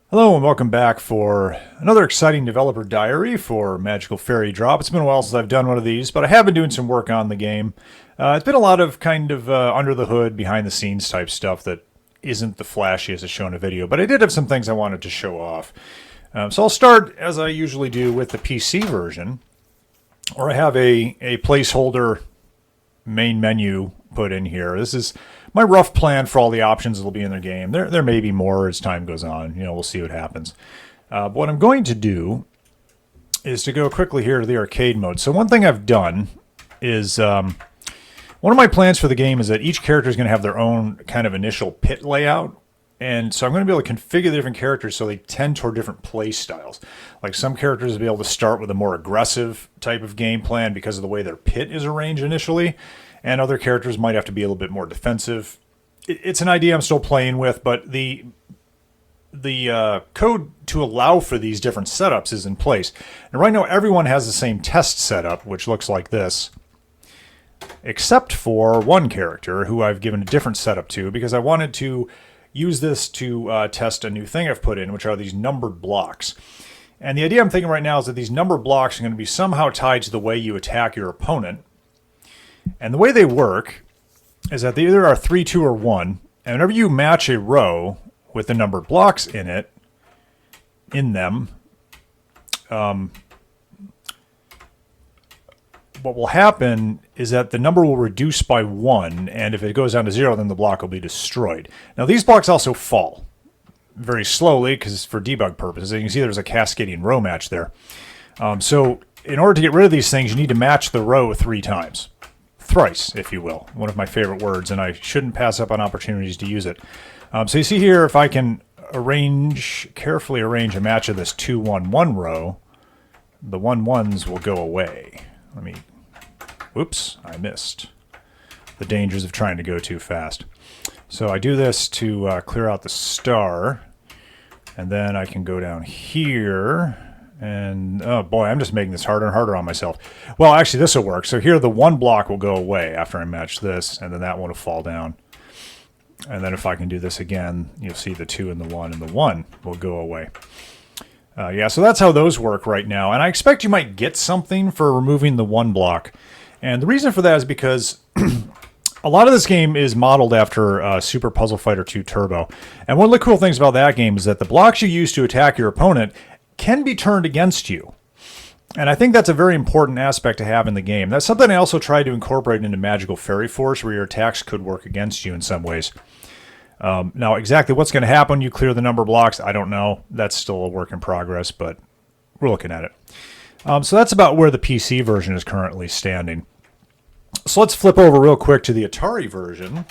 Hello and welcome back for another exciting developer diary for Magical Fairy Drop. It's been a while since I've done one of these, but I have been doing some work on the game. It's been a lot of kind of under the hood, behind the scenes type stuff that isn't the flashiest as shown in a video, but I did have some things I wanted to show off. So I'll start, as I usually do, with the PC version, where I have a placeholder main menu put in here. This is my rough plan for all the options that will be in the game. There may be more as time goes on. We'll see what happens. But what I'm going to do is to go quickly here to the arcade mode. So one thing I've done is one of my plans for the game is that each character is going to have their own kind of initial pit layout. And so I'm going to be able to configure the different characters so they tend toward different play styles. Like some characters will be able to start with a more aggressive type of game plan because of the way their pit is arranged initially. And other characters might have to be a little bit more defensive. It's an idea I'm still playing with, but the code to allow for these different setups is in place. And right now everyone has the same test setup, which looks like this, except for one character who I've given a different setup to because I wanted to use this to test a new thing I've put in, which are these numbered blocks. And the idea I'm thinking right now is that these numbered blocks are going to be somehow tied to the way you attack your opponent. And the way they work is that they either are 3, 2, or 1. And whenever you match a row with the numbered blocks in them, what will happen is that the number will reduce by 1, and if it goes down to 0, then the block will be destroyed. Now, these blocks also fall very slowly because for debug purposes. And you can see there's a cascading row match there. So in order to get rid of these things, you need to match the row 3 times. Thrice, if you will. One of my favorite words, and I shouldn't pass up on opportunities to use it. So you see here, if I can carefully arrange a match of this 2, 1, 1 row, the 1-1s will go away. Whoops, I missed. The dangers of trying to go too fast. So I do this to clear out the star, and then I can go down here. And, oh boy, I'm just making this harder and harder on myself. Well, actually, this will work. So here, the 1 block will go away after I match this, and then that one will fall down. And then if I can do this again, you'll see the 2 and the 1 will go away. Yeah, so that's how those work right now. And I expect you might get something for removing the 1 block. And the reason for that is because a lot of this game is modeled after Super Puzzle Fighter 2 Turbo. And one of the cool things about that game is that the blocks you use to attack your opponent can be turned against you. And I think that's a very important aspect to have in the game. That's something I also tried to incorporate into Magical Fairy Force, where your attacks could work against you in some ways. Now, exactly what's going to happen when you clear the number blocks, I don't know. That's still a work in progress, but we're looking at it. So that's about where the PC version is currently standing. So let's flip over real quick to the Atari version.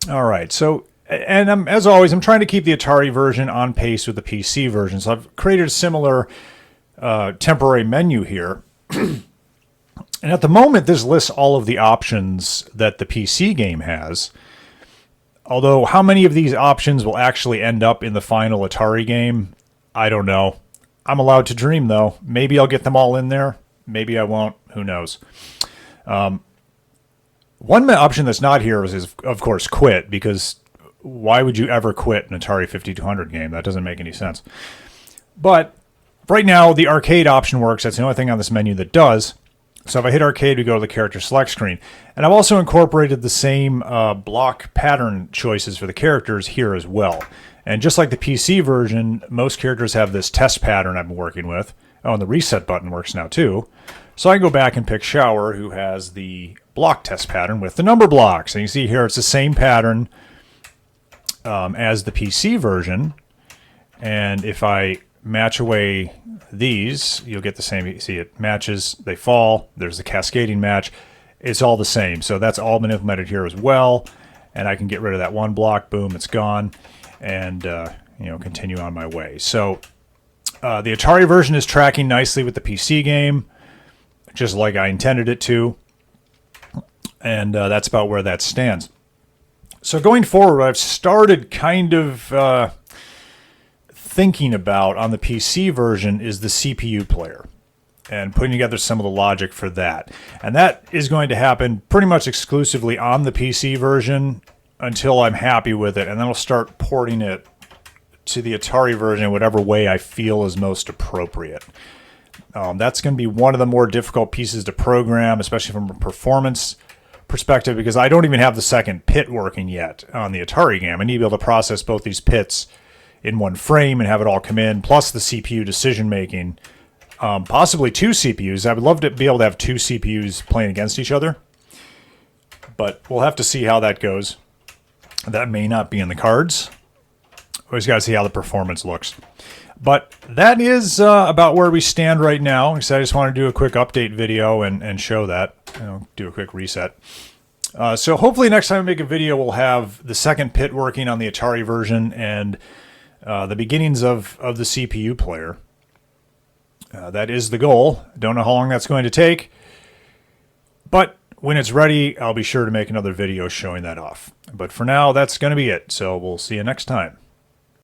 All right, so and as always, I'm trying to keep the Atari version on pace with the PC version. So I've created a similar temporary menu here. And at the moment, this lists all of the options that the PC game has. Although how many of these options will actually end up in the final Atari game, I don't know. I'm allowed to dream, though. Maybe I'll get them all in there. Maybe I won't. Who knows? One option that's not here is, of course, quit, because why would you ever quit an Atari 5200 game? That doesn't make any sense. But right now, the arcade option works. That's the only thing on this menu that does. So if I hit arcade, we go to the character select screen. And I've also incorporated the same block pattern choices for the characters here as well. And just like the PC version, most characters have this test pattern I've been working with. Oh, and the reset button works now too. So I can go back and pick Shower, who has the block test pattern with the number blocks. And you see here, it's the same pattern as the PC version. And if I match away these, you'll get the same. You see it matches, they fall, there's the cascading match. It's all the same. So that's all been implemented here as well. And I can get rid of that 1 block, boom, it's gone. And continue on my way. So the Atari version is tracking nicely with the PC game, just like I intended it to. And that's about where that stands. So going forward, what I've started kind of thinking about on the PC version is the CPU player and putting together some of the logic for that. And that is going to happen pretty much exclusively on the PC version. until I'm happy with it, and then I'll start porting it to the Atari version in whatever way I feel is most appropriate. That's going to be one of the more difficult pieces to program, especially from a performance perspective, because I don't even have the second pit working yet on the Atari game. I need to be able to process both these pits in one frame and have it all come in, plus the CPU decision making. Possibly two CPUs. I would love to be able to have two CPUs playing against each other, but we'll have to see how that goes. That may not be in the cards. Always got to see how the performance looks. But that is about where we stand right now. So I just want to do a quick update video and show that. Do a quick reset. So hopefully next time I make a video, we'll have the second pit working on the Atari version and the beginnings of the CPU player. That is the goal. Don't know how long that's going to take. But when it's ready, I'll be sure to make another video showing that off. But for now, that's going to be it. So we'll see you next time.